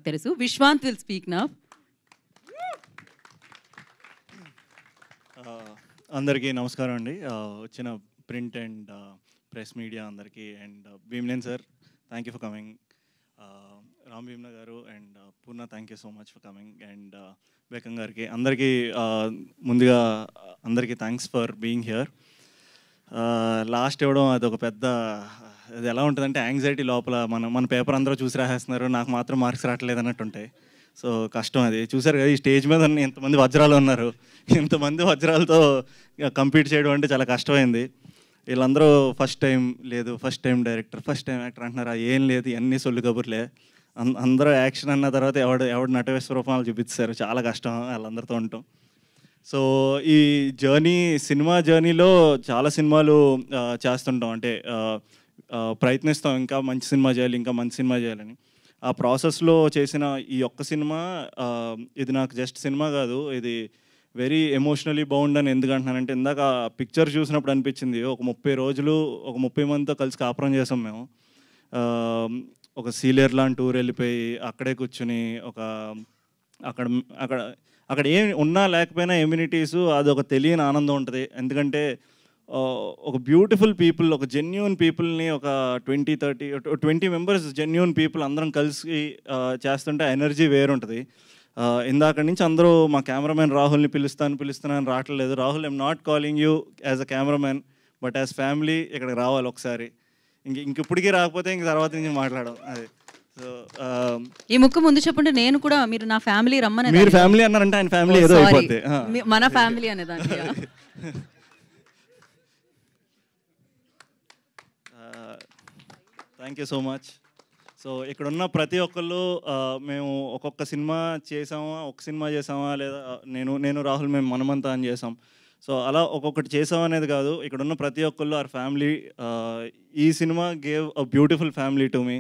తెలుసు. Vishwant will speak now. అందరికీ నమస్కారం అండి. వచ్చిన ప్రింట్ అండ్ ప్రెస్ మీడియా అందరికీ అండ్ భీమ్నేన్ sir thank you for coming. Ram Bheemna గారు and Purna thank you so much for coming and బేకం గారికి అందరికీ ముందుగా అందరికీ thanks for being here. Last ఇవ్వడం అది ఒక పెద్ద అది ఎలా ఉంటుందంటే యాంగ్జైటీ లోపల మన పేపర్ అందరూ చూసి రాసేస్తున్నారు, నాకు మాత్రం మార్క్స్ రావట్లేదు అన్నట్టు ఉంటాయి. సో కష్టం అది. చూసారు కదా ఈ స్టేజ్ మీద ఎంతమంది వజ్రాలు ఉన్నారు, ఇంతమంది వజ్రాలతో కంపీట్ చేయడం అంటే చాలా కష్టమైంది. వీళ్ళందరూ first time director, first time actor అంటున్నారు. ఏం లేదు, ఇవన్నీ సొల్లు కబుర్లే. అందరూ యాక్షన్ అన్న తర్వాత ఎవడు నట విశ్వరూపాలు చూపిస్తారు. చాలా కష్టం వాళ్ళందరితో ఉంటాం. సో ఈ సినిమా జర్నీలో చాలా సినిమాలు చేస్తుంటాం, అంటే ప్రయత్నిస్తాం ఇంకా మంచి సినిమా చేయాలని. ఆ ప్రాసెస్లో చేసిన ఈ ఒక్క సినిమా, ఇది నాకు జస్ట్ సినిమా కాదు, ఇది వెరీ ఎమోషనలీ బౌండ్ అని ఎందుకు అంటున్నానంటే, ఇందాక పిక్చర్ చూసినప్పుడు అనిపించింది ఒక 30 రోజులు ఒక 30 మందితో కలిసి కాపురం చేసాం మేము. ఒక సీలేర్ లాంటి టూర్ వెళ్ళిపోయి అక్కడే కూర్చుని అక్కడ అక్కడ అక్కడ ఏం ఉన్నా లేకపోయినా ఎమ్యూనిటీస్ అది ఒక తెలియని ఆనందం ఉంటుంది. ఎందుకంటే ఒక బ్యూటిఫుల్ పీపుల్, ఒక జెన్యూన్ పీపుల్ని ఒక 20 మెంబర్స్ జెన్యూన్ పీపుల్ అందరం కలిసి చేస్తుంటే ఎనర్జీ వేరుంటుంది. ఇందాక నుంచి అందరూ మా కెమెరామెన్ రాహుల్ని పిలుస్తున్నాను రావట్లేదు. Rahul, I'm not calling you as a cameraman but as family ఇక్కడికి రావాలి ఒకసారి. ఇంకెప్పటికీ రాకపోతే ఇంక తర్వాత నుంచి మాట్లాడడం అది. సో ఈ ముక్క ముందు చెప్పండి, నేను కూడా మీరు నా ఫ్యామిలీ రమ్మని. మీరు ఫ్యామిలీ అన్నారంటే ఆయన ఫ్యామిలీ ఏదో అయిపోద్ది, మన ఫ్యామిలీ అనేదాన్ని. Thank you so much. So ఇక్కడున్న ప్రతి ఒక్కళ్ళు మేము ఒక్కొక్క సినిమా చేసామా లేదా నేను రాహుల్ మేము మనమంతా అని చేసాం. సో అలా ఒక్కొక్కటి చేసాం అనేది కాదు, ఇక్కడున్న ప్రతి ఒక్కళ్ళు ఆర్ ఫ్యామిలీ. ఈ cinema gave a beautiful family to me.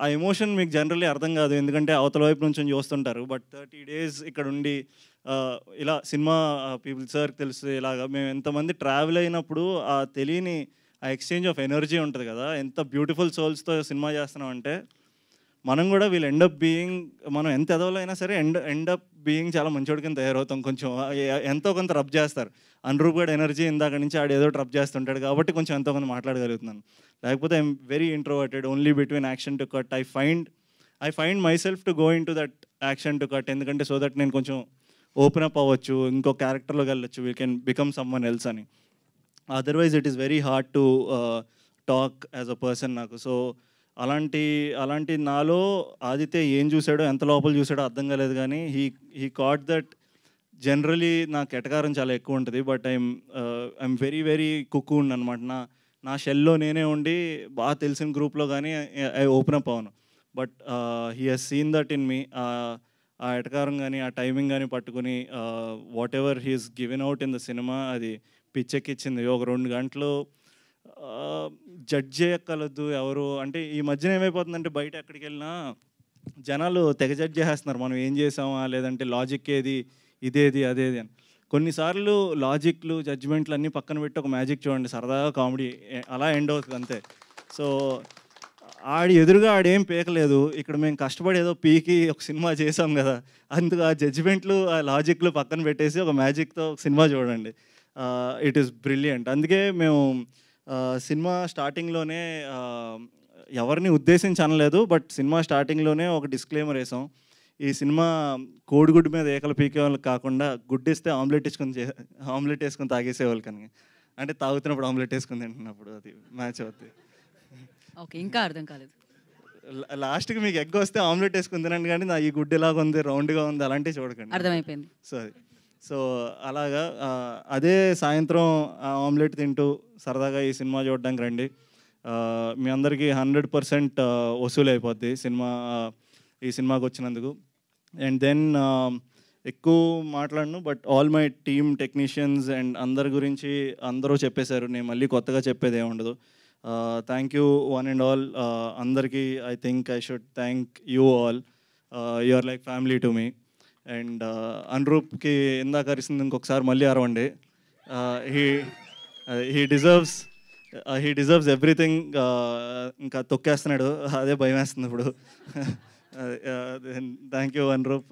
ఆ ఎమోషన్ మీకు జనరల్లీ అర్థం కాదు, ఎందుకంటే అవతల వైపు నుంచి చూస్తుంటారు. బట్ 30 days ఇక్కడ ఉండి ఇలా సినిమా పీపుల్ సార్కి తెలుసు, ఇలాగా మేము ఎంతమంది ట్రావెల్ అయినప్పుడు ఆ తెలియని ఆ ఎక్స్చేంజ్ ఆఫ్ ఎనర్జీ ఉంటుంది కదా. ఎంత బ్యూటిఫుల్ సోల్స్తో సినిమా చేస్తున్నామంటే మనం కూడా వీళ్ళు మనం ఎంత ఎదవలైనా సరే ఎండప్ బీయింగ్ చాలా మంచోడి కింద తయారవుతాం. కొంచెం ఎంతో కొంత రబ్ చేస్తారు. అనురూప్ గడ్ ఎనర్జీ ఇందాక నుంచి ఆడు ఏదో రబ్ చేస్తుంటాడు కాబట్టి కొంచెం ఎంతో కొంత మాట్లాడగలుగుతున్నాను. లేకపోతే I'm very introverted, only between action to cut. I find myself to go into that action to cut. ఎందుకంటే సో దట్ నేను కొంచెం ఓపెన్ అప్ అవ్వచ్చు, ఇంకో క్యారెక్టర్లోకి వెళ్ళొచ్చు, we can become someone else అని. Otherwise it is very hard to talk as a person నాకు. So అలాంటి నాలో ఆదిత్య ఏం చూసాడో, ఎంత లోపల చూసాడో అర్థం కాలేదు, కానీ హీ కాట్ దట్. జనరలీ నాకు ఎటకారం చాలా ఎక్కువ ఉంటుంది, but I'm very very cocoon అనమాట. నా షెల్లో నేనే ఉండి బాగా తెలిసిన గ్రూప్లో కానీ ఐ ఓపెన్ అప్ అవును. But he he's seen that in me. ఆ ఎటకారం కానీ ఆ టైమింగ్ కానీ పట్టుకుని whatever he's given out in the cinema అది పిచ్చెక్కిచ్చింది. ఒక 2 గంటలు జడ్జ్ చేయక్కర్లేదు ఎవరు. అంటే ఈ మధ్యన ఏమైపోతుందంటే బయట ఎక్కడికి వెళ్ళినా జనాలు తెగ జడ్జ్ చేసేస్తున్నారు, మనం ఏం చేసామా, లేదంటే లాజిక్ ఏది, ఇదేది అదేది అని. కొన్నిసార్లు లాజిక్లు జడ్జ్మెంట్లు అన్నీ పక్కన పెట్టి ఒక మ్యాజిక్ చూడండి, సరదాగా కామెడీ అలా ఎండ్ అవుతుంది అంతే. సో ఎదురుగా ఆడేం పీకలేదు. ఇక్కడ మేము కష్టపడి ఏదో పీకి ఒక సినిమా చేసాం కదా, అందుకు ఆ జడ్జిమెంట్లు ఆ లాజిక్లు పక్కన పెట్టేసి ఒక మ్యాజిక్తో ఒక సినిమా చూడండి. It is brilliant. అందుకే మేము సినిమా స్టార్టింగ్లోనే ఎవరిని ఉద్దేశించి అనలేదు, బట్ సినిమా స్టార్టింగ్లోనే ఒక డిస్క్లైమర్ వేసాం. ఈ సినిమా కోడిగుడ్డు మీద ఏకలు పీకే వాళ్ళకి కాకుండా గుడ్డు ఇస్తే ఆమ్లెట్ వేసుకొని తాగేసేవాళ్ళు. కానీ అంటే తాగుతున్నప్పుడు ఆమ్లెట్ వేసుకొని తింటున్నప్పుడు అది మ్యాచ్ అవుతుంది. ఓకే, ఇంకా అర్థం కాలేదు. లాస్ట్కి మీకు ఎగ్ వస్తే ఆమ్లెట్ వేసుకుని తినండి, కానీ ఈ గుడ్డు ఎలాగ ఉంది, రౌండ్గా ఉంది, అలాంటివి చూడకండి. అర్థమైపోయింది. సో అలాగా అదే సాయంత్రం ఆమ్లెట్ తింటూ సరదాగా ఈ సినిమా చూడడానికి రండి. మీ అందరికీ 100% వసూలు అయిపోద్ది ఈ సినిమాకి వచ్చినందుకు. అండ్ దెన్ ఎక్కువ మాట్లాడను, but all my team technicians and అందరి గురించి అందరూ చెప్పేశారు, నేను మళ్ళీ కొత్తగా చెప్పేది ఏముండదు. Thank you one and all. అందరికీ I think I should thank you all. You are like family to me. And అనురూప్కి ఇందాక అరిసింది ఇంకొకసారి మళ్ళీ అరవండి. He deserves everything. ఇంకా తొక్కేస్తున్నాడు, అదే భయం వేస్తుంది ఇప్పుడు. Thank you Anurup,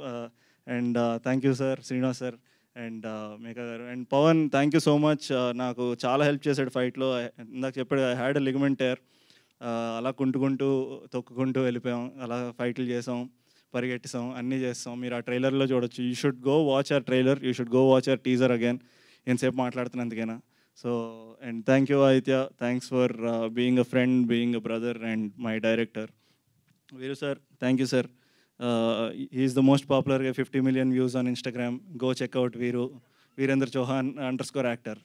and thank you sir, Srinivas sir, and Megha గారు, and Pavan thank you so much. నాకు చాలా హెల్ప్ చేశాడు ఫైట్లో. ఇందాక చెప్పాడు I had a ligament tear. అలా కుంటుకుంటూ తొక్కుకుంటూ వెళ్ళిపోయాం, అలా ఫైట్లు చేసాం, పరిగెట్టిసాం, అన్నీ చేస్తాం. మీరు ఆ ట్రైలర్లో చూడొచ్చు. You should go watch our trailer, you should go watch our teaser again. ఎంతసేపు మాట్లాడుతున్నందుకైనా. So and thank you Aditya, thanks for being a friend, being a brother, and my director. Veeru sir, thank you sir. Is the most popular 50 million views on Instagram. Go check out Veeru, Veerendra Chauhan _actor.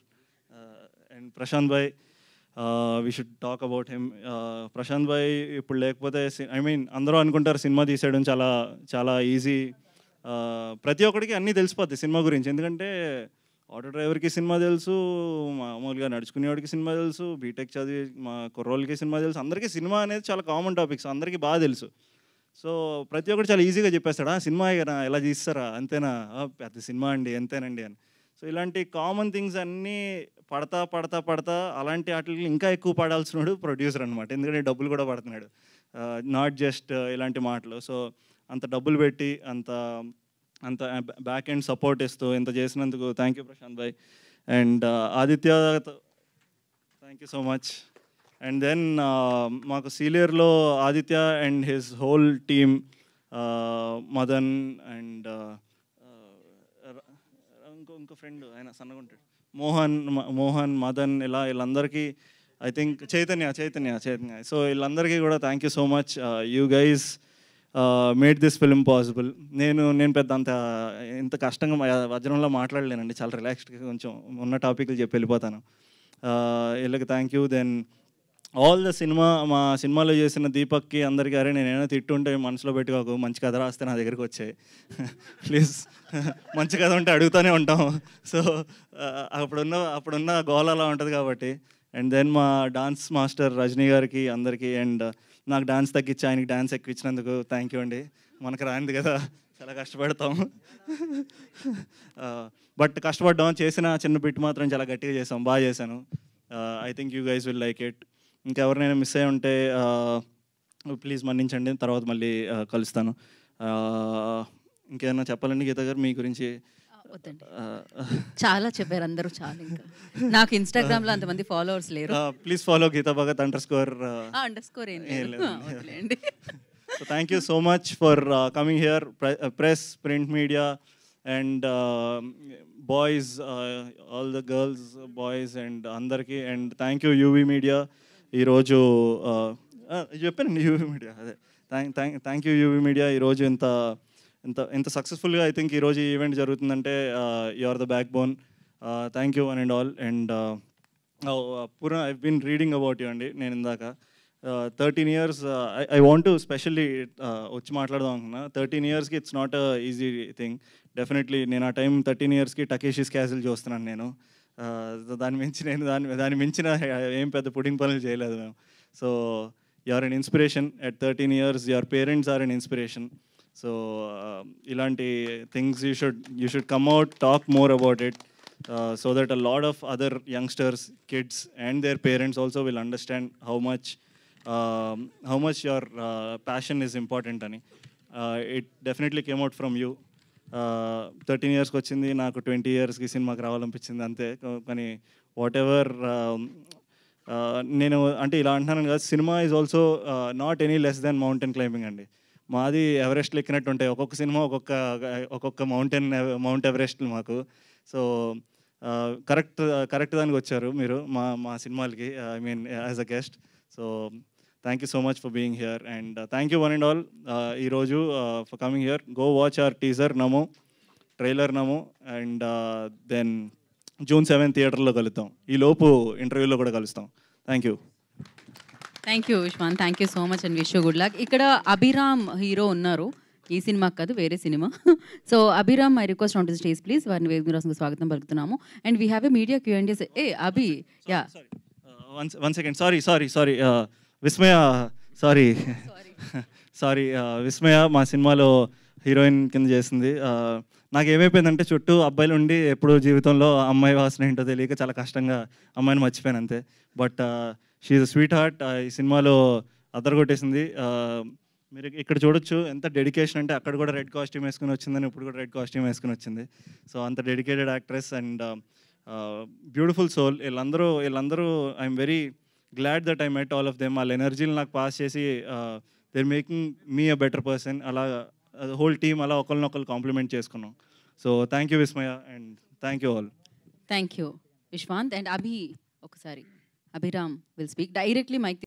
And Prashant bhai, we should talk about him. Prashant bhai ఇప్పుడు లేకపోతే I mean అందరూ అనుకుంటారు cinema తీసేయడం చాలా చాలా easy. ప్రతి ఒక్కడికి అన్నీ తెలిసిపోద్ది సినిమా గురించి. ఎందుకంటే ఆటో డ్రైవర్కి సినిమా తెలుసు, మామూలుగా నడుచుకునేవాడికి సినిమా తెలుసు, బీటెక్ చదివి మా కుర్రోళ్ళకి సినిమా తెలుసు. అందరికీ సినిమా అనేది చాలా కామన్ టాపిక్స్, అందరికీ బాగా తెలుసు. సో ప్రతి ఒక్కటి చాలా ఈజీగా చెప్పేస్తాడా, సినిమా ఎలా తీస్తారా, అంతేనా, పెద్ద సినిమా అండి, అంతేనండి అని. సో ఇలాంటి కామన్ థింగ్స్ అన్నీ పడతా పడతా పడతా అలాంటి వాటికి ఇంకా ఎక్కువ పడాల్సినాడు ప్రొడ్యూసర్ అనమాట. ఎందుకంటే డబ్బులు కూడా పడుతున్నాడు, నాట్ జస్ట్ ఇలాంటి మాటలు. సో అంత డబ్బులు పెట్టి అంత బ్యాక్ ఎండ్ సపోర్ట్ ఇస్తూ ఇంత చేసినందుకు thank you Prashant bhai. And Aditya, thank you so much. And then మాకు సీనియర్లో Aditya and his whole team, Madan and ఇంకో ఫ్రెండ్ ఆయన సన్నగా ఉంటాడు, మోహన్, మదన్, వీళ్ళందరికీ ఐ థింక్ చైతన్య. సో వీళ్ళందరికీ కూడా thank you so much. You guys made this film possible. నేను పెద్ద ఇంత కష్టంగా వజ్రంలో మాట్లాడలేనండి, చాలా రిలాక్స్డ్గా కొంచెం ఉన్న టాపిక్లు చెప్పి వెళ్ళిపోతాను. వీళ్ళకి thank you. Then all the మా సినిమాలో చేసిన దీపక్కి అందరికీ, అరే నేనేమైనా తిట్టుంటే మనసులో పెట్టుకోకు, మంచి కథ రాస్తే నా దగ్గరికి వచ్చాయి ప్లీజ్. మంచి కథ ఉంటే అడుగుతూనే ఉంటాం. సో అప్పుడున్న గోల్ అలా ఉంటుంది కాబట్టి. అండ్ దెన్ మా డాన్స్ మాస్టర్ రజనీ గారికి అందరికీ, అండ్ నాకు డాన్స్ తగ్గించి ఆయనకి డాన్స్ ఎక్కించినందుకు థ్యాంక్ యూ అండి. మనకు రానిది కదా, చాలా కష్టపడతాం. బట్ కష్టపడ్డాం, చేసిన చిన్న బిట్ మాత్రం చాలా గట్టిగా చేసాం, బాగా చేశాను. I think you guys will like it. ఇంకెవరినైనా మిస్ అయ్యి ఉంటే ప్లీజ్ మన్నించండి, తర్వాత మళ్ళీ కలుస్తాను. ఇంకేమైనా చెప్పాలండి గీత గారు మీ గురించి? చాలా చెప్పారు అందరూ, చాలా. ఇంకా నాకు ఇన్స్టాగ్రామ్ లో అంతమంది ఫాలోవర్స్ లేరు. Please follow Geetha Bhagat _. So thank you so much for coming here, press, print media, and boys, all the girls, boys, and andarki. And thank you UV Media. ఈ రోజు చెప్పానండి UV Media, అదే థ్యాంక్ యూ UV Media. ఈరోజు ఇంత సక్సెస్ఫుల్గా I think ఈరోజు ఈ event జరుగుతుందంటే you are the backbone. Thank you one and all. And Purna, I been reading about you అండి. నేను ఇందాక 13 years, I want to specially వచ్చి మాట్లాడదాం అనుకున్నా. 13 yearsకి it's not easy thing. Definitely నేను ఆ టైం 13 yearsకి టకేషీస్ క్యాసిల్ చూస్తున్నాను నేను. దాని మించిన ఏం పెద్ద పుడింగ్ పనులు చేయలేదు మేము. So you are an inspiration at 13 years. Your parents are an inspiration. So ఇలాంటి things you should come out, talk more about it, so that a lot of other youngsters, kids, and their parents also will understand how much your passion is important ani. It definitely came out from you. 13 yearsకి వచ్చింది, నాకు 20 yearsకి సినిమాకి రావాలనిపించింది అంతే. కానీ what ever, నేను అంటే ఇలా అంటున్నాను కదా, cinema is also not any less than mountain climbing అండి. మాది ఎవరెస్ట్లు ఎక్కినట్టు ఉంటాయి, ఒక్కొక్క సినిమా ఒక్కొక్క మౌంట్ ఎవరెస్ట్లు మాకు. సో కరెక్ట్ దానికి వచ్చారు మీరు మా సినిమాలకి, I mean as a guest. So thank you so much for being here. And thank you one and all ఈరోజు for coming here. Go watch our teaser Namo, trailer Namo, and then June 7 థియేటర్లో కలుద్దాం. ఈ లోపు ఇంటర్వ్యూలో కూడా కలుస్తాం. Thank you. Thank you Vishwan, thank you so much and wish you good luck. ఇక్కడ Abhiram hero ఉన్నారు, ఈ సినిమాకి కాదు వేరే cinema. So Abhiram, I request on to stage please. వారిని వేదిక స్వాగతం పలుకుతున్నాము. And we have a media Q&A. Abhi, ya one second, sorry Vismaya, sorry Vismaya మా సినిమాలో హీరోయిన్ కింద చేసింది. నాకు ఏమైపోయిందంటే చుట్టూ అబ్బాయిలు ఉండి ఎప్పుడు జీవితంలో అమ్మాయి వాసన ఏంటో తెలియక చాలా కష్టంగా అమ్మాయిని మర్చిపోయాను అంతే. But she is a sweet heart. ఈ సినిమాలో అదరగొట్టేసింది. మీరు ఇక్కడ చూడొచ్చు ఎంత డెడికేషన్ అంటే అక్కడ కూడా రెడ్ కాస్ట్యూమ్ వేసుకుని వచ్చిందని ఇప్పుడు కూడా రెడ్ కాస్ట్యూమ్ వేసుకుని వచ్చింది. సో అంత dedicated actress and beautiful soul. వీళ్ళందరూ I'm very glad that I met all of them. వాళ్ళ ఎనర్జీని నాకు పాస్ చేసి they making me a better person. అలా హోల్ టీమ్ అలా ఒకరినొకరు కాంప్లిమెంట్ చేసుకున్నాం. So thank you Vismaya and thank you all. Thank you Vishwant. And ఒకసారి Abhiram will speak directly mic